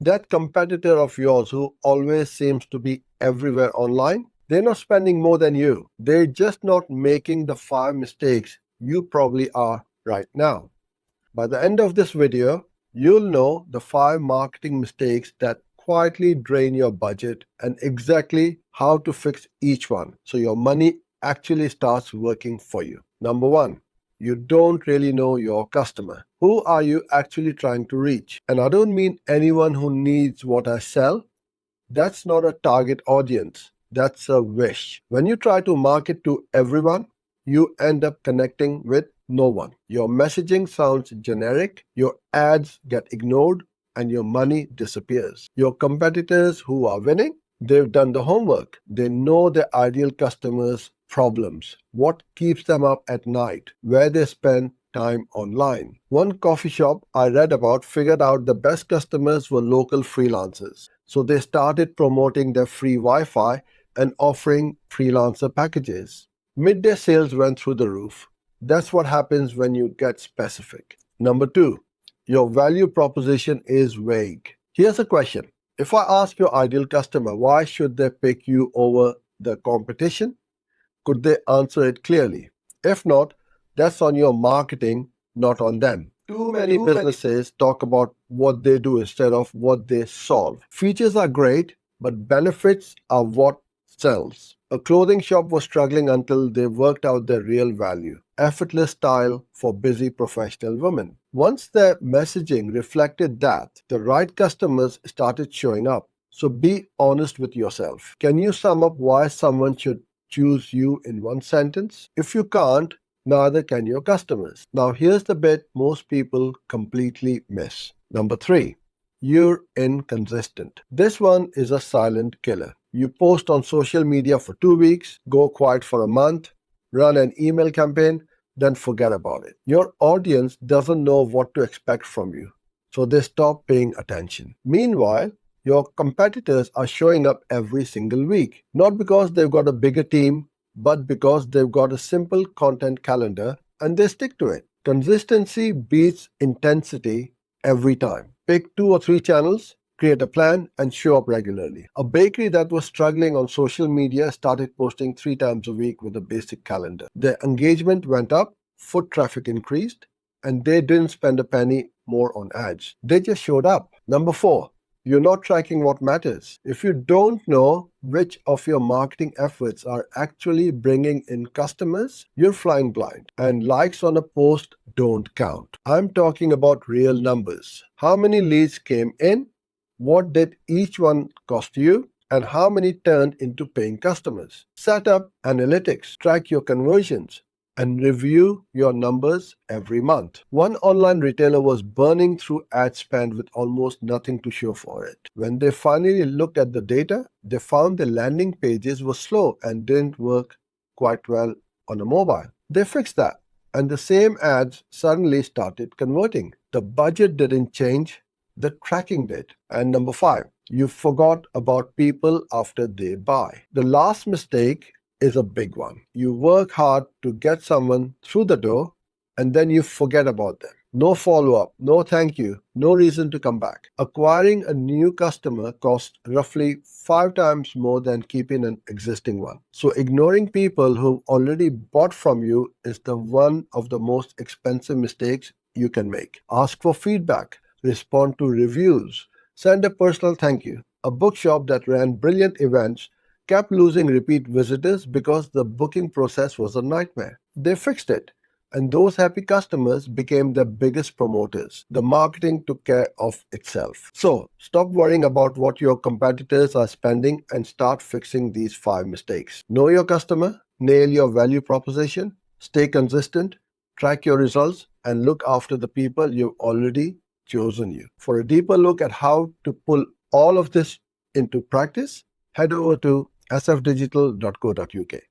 That competitor of yours who always seems to be everywhere online, they're not spending more than you. They're just not making the 5 mistakes you probably are right now. By the end of this video, you'll know the 5 marketing mistakes that quietly drain your budget and exactly how to fix each one so your money actually starts working for you. Number 1. You don't really know your customer. Who are you actually trying to reach? And I don't mean anyone who needs what I sell. That's not a target audience. That's a wish. When you try to market to everyone, you end up connecting with no one. Your messaging sounds generic, your ads get ignored, and your money disappears. Your competitors who are winning, they've done the homework. They know their ideal customers' problems, what keeps them up at night, where they spend time online. One coffee shop I read about figured out the best customers were local freelancers. So they started promoting their free Wi-Fi and offering freelancer packages. Midday sales went through the roof. That's what happens when you get specific. Number 2, your value proposition is vague. Here's a question. If I ask your ideal customer why should they pick you over the competition, could they answer it clearly? If not, that's on your marketing, not on them. Too many businesses talk about what they do instead of what they solve. Features are great, but benefits are what sells. A clothing shop was struggling until they worked out their real value. Effortless style for busy professional women. Once their messaging reflected that, the right customers started showing up. So be honest with yourself. Can you sum up why someone should choose you in one sentence? If you can't, neither can your customers. Now here's the bit most people completely miss. Number 3, you're inconsistent. This one is a silent killer. You post on social media for 2 weeks, go quiet for a month, run an email campaign, then forget about it. Your audience doesn't know what to expect from you, so they stop paying attention. Meanwhile, your competitors are showing up every single week, not because they've got a bigger team, but because they've got a simple content calendar and they stick to it. Consistency beats intensity every time. Pick 2 or 3 channels, create a plan, and show up regularly. A bakery that was struggling on social media started posting 3 times a week with a basic calendar. Their engagement went up, foot traffic increased, and they didn't spend a penny more on ads. They just showed up. Number 4, you're not tracking what matters. If you don't know which of your marketing efforts are actually bringing in customers, you're flying blind. And likes on a post don't count. I'm talking about real numbers. How many leads came in? What did each one cost you? And how many turned into paying customers? Set up analytics, track your conversions, and review your numbers every month. One online retailer was burning through ad spend with almost nothing to show for it. When they finally looked at the data, they found the landing pages were slow and didn't work quite well on a mobile. They fixed that, and the same ads suddenly started converting. The budget didn't change, the tracking did. And number 5, you forgot about people after they buy. The last mistake is a big one. You work hard to get someone through the door and then you forget about them. No follow-up, no thank you, no reason to come back. Acquiring a new customer costs roughly 5 times more than keeping an existing one. So ignoring people who've already bought from you is one of the most expensive mistakes you can make. Ask for feedback, respond to reviews, send a personal thank you. A bookshop that ran brilliant events kept losing repeat visitors because the booking process was a nightmare. They fixed it, and those happy customers became the biggest promoters. The marketing took care of itself. So, stop worrying about what your competitors are spending and start fixing these 5 mistakes. Know your customer, nail your value proposition, stay consistent, track your results, and look after the people you've already chosen you. For a deeper look at how to pull all of this into practice, head over to sfdigital.co.uk.